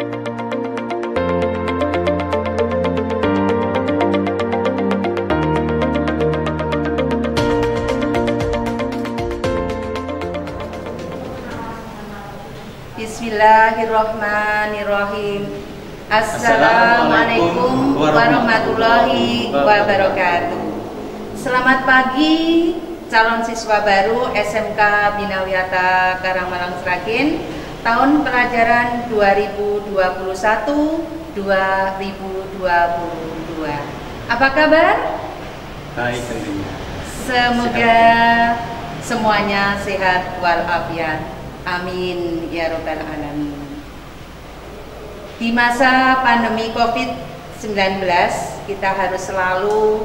Bismillahirrahmanirrahim. Assalamualaikum warahmatullahi wabarakatuh. Selamat pagi calon siswa baru SMK Bina Wiyata Karangmalang Sragen tahun pelajaran 2021-2022. Apa kabar? Baik tentunya. Semoga semuanya sehat walafiat. Amin ya robbal alamin. Di masa pandemi COVID-19 kita harus selalu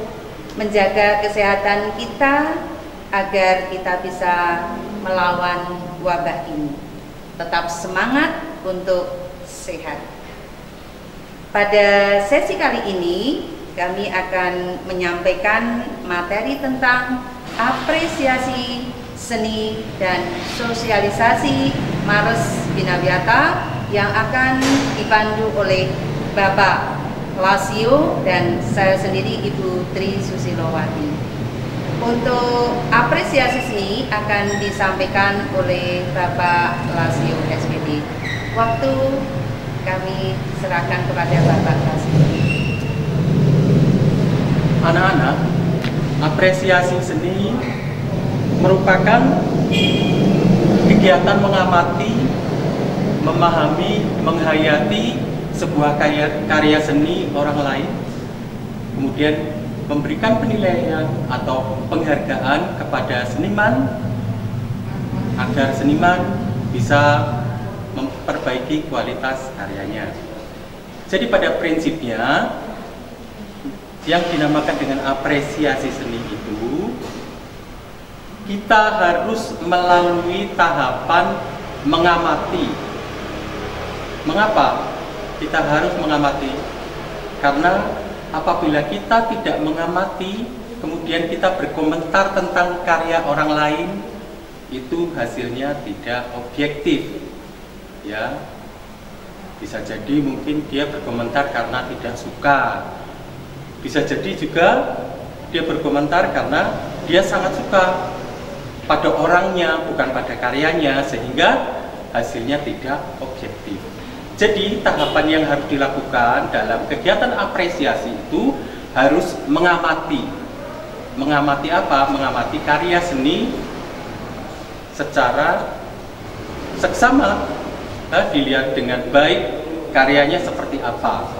menjaga kesehatan kita agar kita bisa melawan wabah ini. Tetap semangat untuk sehat. Pada sesi kali ini kami akan menyampaikan materi tentang apresiasi seni dan sosialisasi Mars Bina Wiyata yang akan dipandu oleh Bapak Lasio dan saya sendiri Ibu Tri Susilowati. Untuk apresiasi seni akan disampaikan oleh Bapak Lasio SPD. Waktu kami serahkan kepada Bapak Lasio. Anak-anak, apresiasi seni merupakan kegiatan mengamati, memahami, menghayati sebuah karya seni orang lain, kemudian memberikan penilaian atau penghargaan kepada seniman agar seniman bisa memperbaiki kualitas karyanya. Jadi pada prinsipnya yang dinamakan dengan apresiasi seni itu, kita harus melalui tahapan mengamati. Mengapa kita harus mengamati? Karena apabila kita tidak mengamati, kemudian kita berkomentar tentang karya orang lain, itu hasilnya tidak objektif. Ya, bisa jadi mungkin dia berkomentar karena tidak suka. Bisa jadi juga dia berkomentar karena dia sangat suka pada orangnya, bukan pada karyanya, sehingga hasilnya tidak objektif. Jadi tahapan yang harus dilakukan dalam kegiatan apresiasi itu harus mengamati. Mengamati apa? Mengamati karya seni secara seksama, dilihat dengan baik karyanya seperti apa.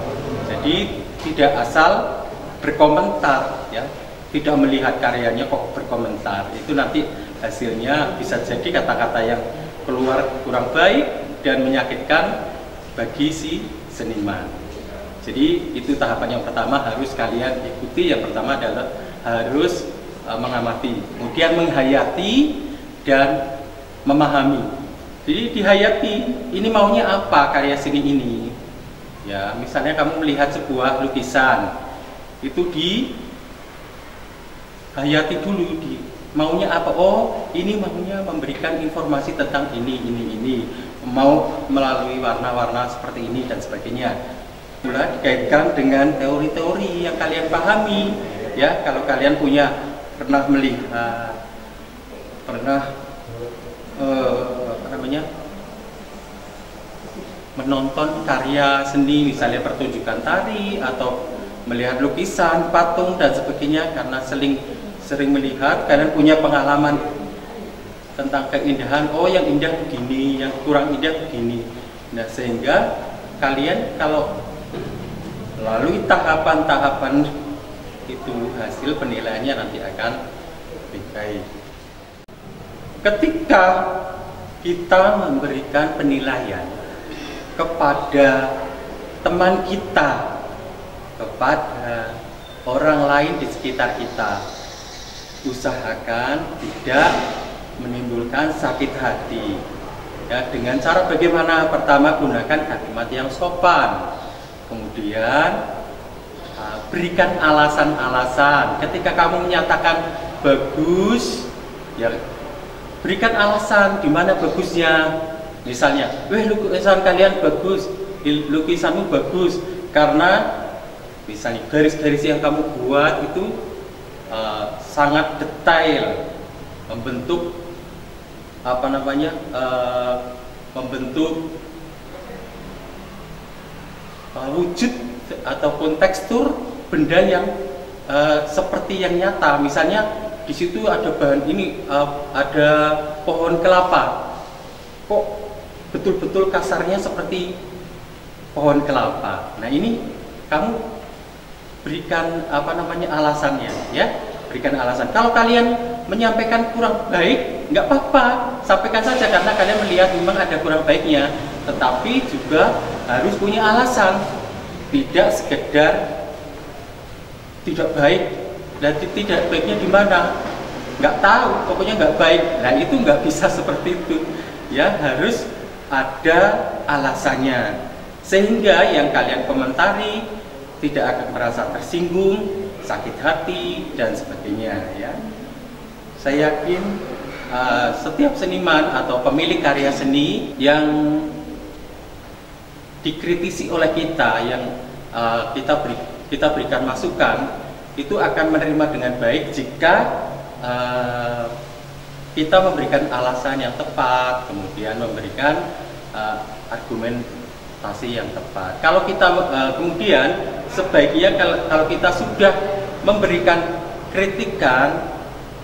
Jadi tidak asal berkomentar, ya, tidak melihat karyanya kok berkomentar. Itu nanti hasilnya bisa jadi kata-kata yang keluar kurang baik dan menyakitkan bagi si seniman. Jadi itu tahapan yang pertama harus kalian ikuti. Yang pertama adalah harus mengamati, kemudian menghayati dan memahami. Jadi dihayati, ini maunya apa karya seni ini? Ya, misalnya kamu melihat sebuah lukisan, itu dihayati dulu, maunya apa? Oh, ini maunya memberikan informasi tentang ini. Mau melalui warna-warna seperti ini dan sebagainya. Mulai dikaitkan dengan teori-teori yang kalian pahami. Ya, kalau kalian pernah melihat, menonton karya seni, misalnya pertunjukan tari atau melihat lukisan, patung dan sebagainya, karena sering melihat, kalian punya pengalaman tentang keindahan. Oh, yang indah begini, yang kurang indah begini. Nah, sehingga kalian kalau melalui tahapan-tahapan itu, hasil penilaiannya nanti akan lebih baik. Ketika kita memberikan penilaian kepada teman kita, kepada orang lain di sekitar kita, usahakan tidak menimbulkan sakit hati. Ya, dengan cara bagaimana? Pertama, gunakan kalimat yang sopan. Kemudian berikan alasan-alasan. Ketika kamu menyatakan bagus, ya berikan alasan di mana bagusnya. Misalnya, lukisan kalian bagus, lukisanmu bagus karena misalnya garis-garis yang kamu buat itu sangat detail, membentuk membentuk wujud ataupun tekstur benda yang seperti yang nyata. Misalnya di situ ada bahan ini, ada pohon kelapa, kok betul-betul kasarnya seperti pohon kelapa. Nah, ini kamu berikan alasannya, ya, berikan alasan. Kalau kalian menyampaikan kurang baik, nggak apa-apa, sampaikan saja karena kalian melihat memang ada kurang baiknya, tetapi juga harus punya alasan, tidak sekedar tidak baik. Dan tidak baiknya di mana? Nggak tahu, pokoknya nggak baik. Nah, itu nggak bisa seperti itu, ya, harus ada alasannya sehingga yang kalian komentari tidak akan merasa tersinggung, sakit hati dan sebagainya, ya. Saya yakin setiap seniman atau pemilik karya seni yang dikritisi oleh kita, yang kita berikan masukan, itu akan menerima dengan baik jika kita memberikan alasan yang tepat, kemudian memberikan argumentasi yang tepat. Kalau kita kemudian sebaiknya kalau kita sudah memberikan kritikan,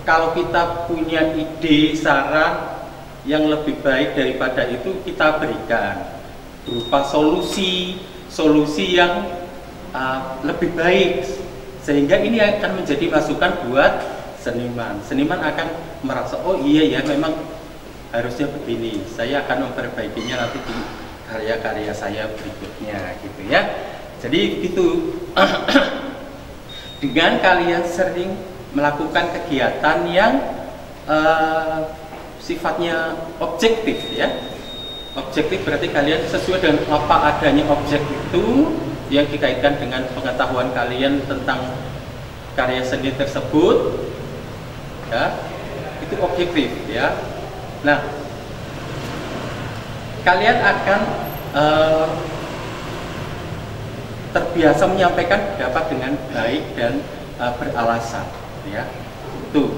kalau kita punya ide, saran yang lebih baik daripada itu, kita berikan berupa solusi yang lebih baik, sehingga ini akan menjadi masukan buat seniman. Seniman akan merasa, oh iya ya, memang harusnya begini, saya akan memperbaikinya nanti di karya-karya saya berikutnya, gitu ya. Jadi gitu. Dengan kalian sering melakukan kegiatan yang sifatnya objektif, ya. Objektif berarti kalian sesuai dengan apa adanya objek itu yang dikaitkan dengan pengetahuan kalian tentang karya seni tersebut, ya, itu objektif, ya. Nah, kalian akan terbiasa menyampaikan pendapat dengan baik dan beralasan, ya. Tuh.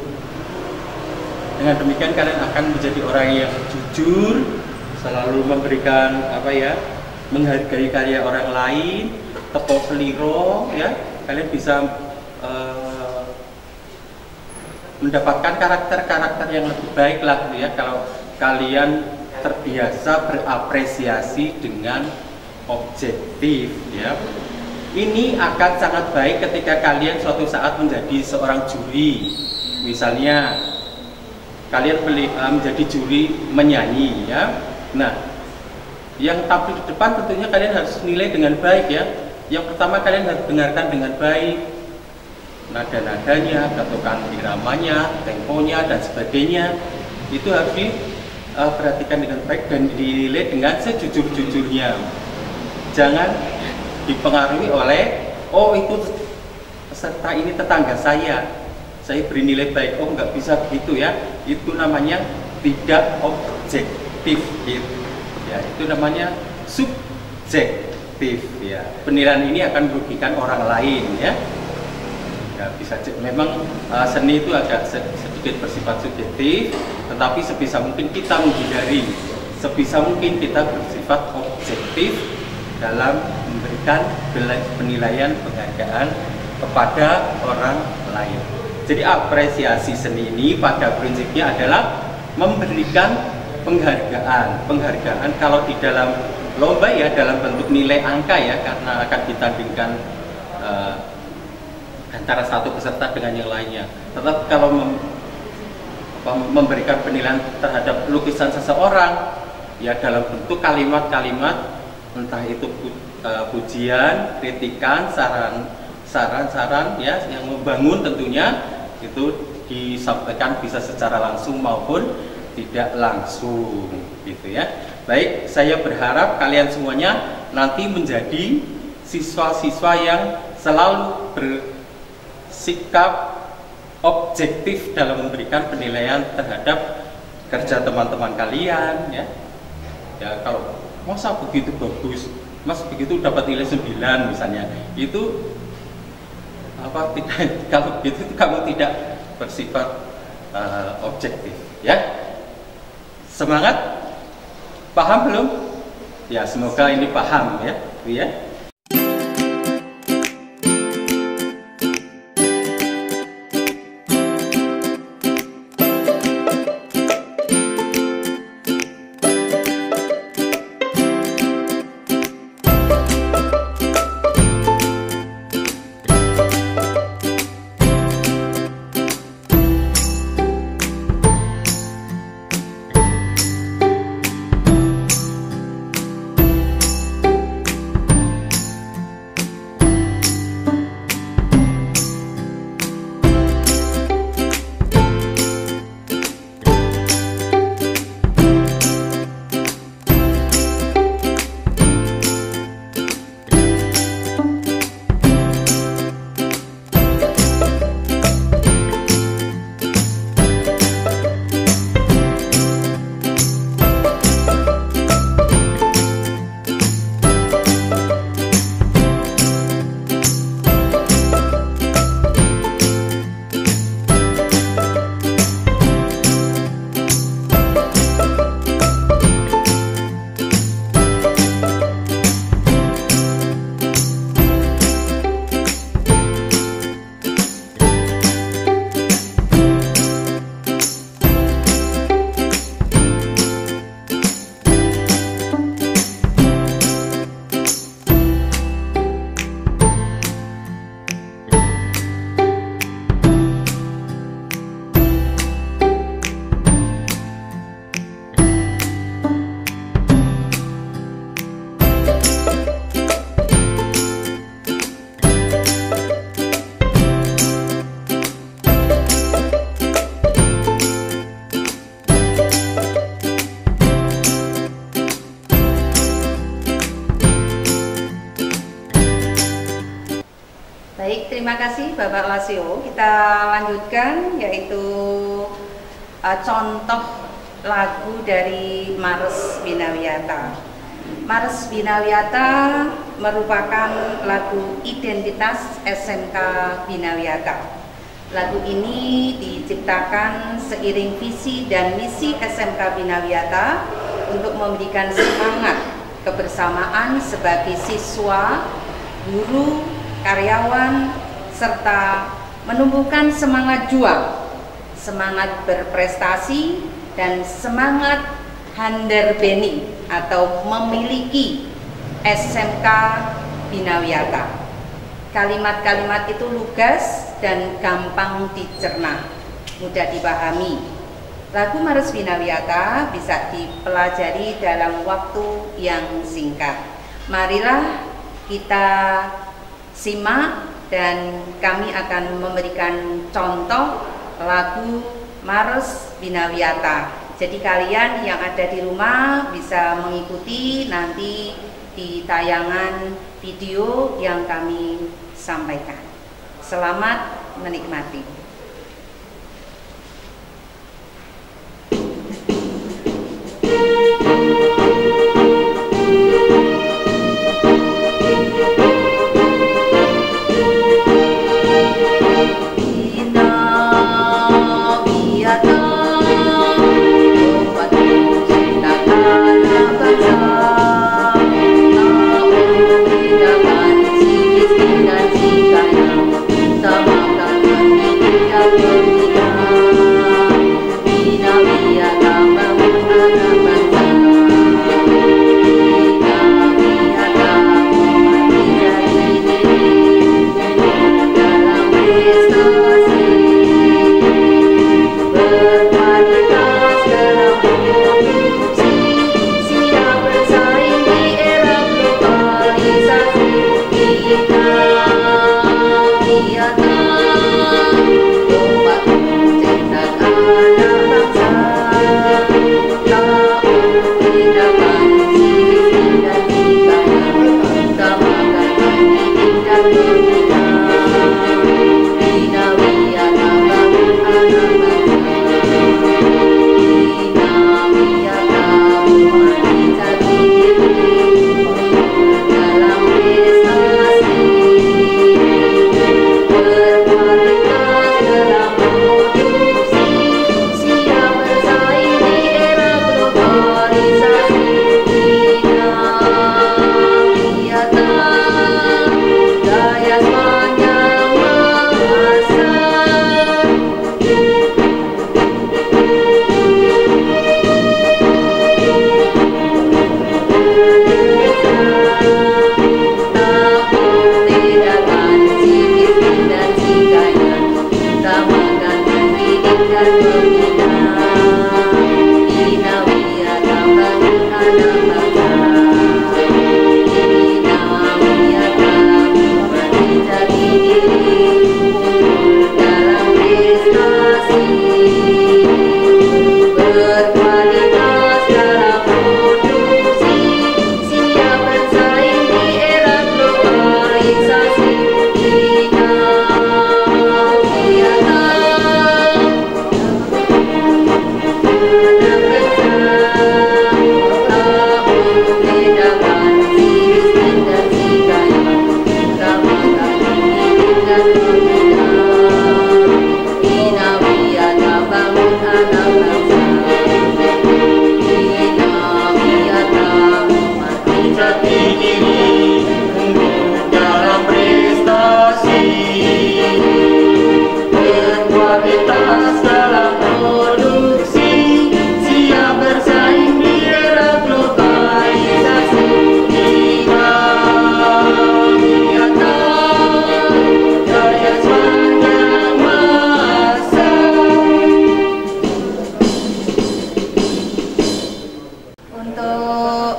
Dengan demikian kalian akan menjadi orang yang jujur, selalu memberikan menghargai karya orang lain, tepuk seliro, ya. Kalian bisa mendapatkan karakter-karakter yang lebih baik lah, ya, kalau kalian terbiasa berapresiasi dengan objektif, ya. Ini akan sangat baik ketika kalian suatu saat menjadi seorang juri. Misalnya kalian menjadi juri menyanyi, ya. Nah, yang tampil di depan tentunya kalian harus nilai dengan baik, ya. Yang pertama, kalian harus dengarkan dengan baik nada-nadanya, ketukan iramanya, temponya dan sebagainya. Itu harus diperhatikan dengan baik dan dinilai dengan sejujur-jujurnya. Jangan dipengaruhi oleh, oh itu peserta ini tetangga saya beri nilai baik, oh nggak bisa begitu, ya. Itu namanya tidak objektif, gitu. Ya, itu namanya subjektif, ya. Penilaian ini akan merugikan orang lain, ya. Ya, bisa memang seni itu agak sedikit bersifat subjektif, tetapi sebisa mungkin kita menghindari, sebisa mungkin kita bersifat objektif dalam memberikan penilaian penghargaan kepada orang lain. Jadi apresiasi seni ini pada prinsipnya adalah memberikan penghargaan. Penghargaan kalau di dalam lomba, ya, dalam bentuk nilai angka, ya, karena akan ditandingkan antara satu peserta dengan yang lainnya. Tetap kalau memberikan penilaian terhadap lukisan seseorang, ya, dalam bentuk kalimat-kalimat, entah itu pujian, kritikan, saran-saran, ya, yang membangun tentunya, itu disampaikan bisa secara langsung maupun tidak langsung, gitu ya. Baik, saya berharap kalian semuanya nanti menjadi siswa-siswa yang selalu bersikap objektif dalam memberikan penilaian terhadap kerja teman-teman kalian, ya. Ya, kalau masa begitu bagus, Mas begitu dapat nilai 9 misalnya, itu apa tidak, kalau begitu kamu tidak bersifat objektif, ya. Semangat, paham belum? Ya, semoga ini paham ya, Bu ya. Baik, terima kasih Bapak Lasio. Kita lanjutkan yaitu contoh lagu dari Mares Winawiyata. Mares Winawiyata merupakan lagu identitas SMK Winawiyata. Lagu ini diciptakan seiring visi dan misi SMK Winawiyata untuk memberikan semangat kebersamaan sebagai siswa, guru, karyawan, serta menumbuhkan semangat juang, semangat berprestasi, dan semangat handarbeni atau memiliki SMK Winawiyata. Kalimat-kalimat itu lugas dan gampang dicerna, mudah dipahami. Lagu Mares Winawiyata bisa dipelajari dalam waktu yang singkat. Marilah kita simak dan kami akan memberikan contoh lagu Mares Winawiyata. Jadi kalian yang ada di rumah bisa mengikuti nanti di tayangan video yang kami sampaikan. Selamat menikmati. Sama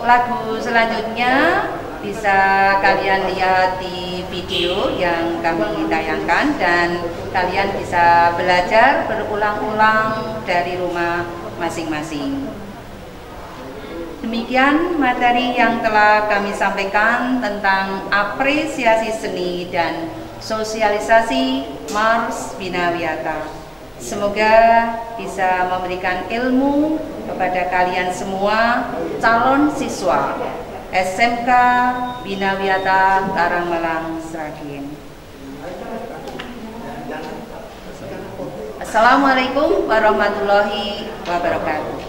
lagu selanjutnya bisa kalian lihat di video yang kami tayangkan, dan kalian bisa belajar berulang-ulang dari rumah masing-masing. Demikian materi yang telah kami sampaikan tentang apresiasi seni dan sosialisasi Mars Bina Wiyata. Semoga bisa memberikan ilmu kepada kalian semua calon siswa SMK Bina Wiyata Karangmalang, Sragen. Assalamualaikum warahmatullahi wabarakatuh.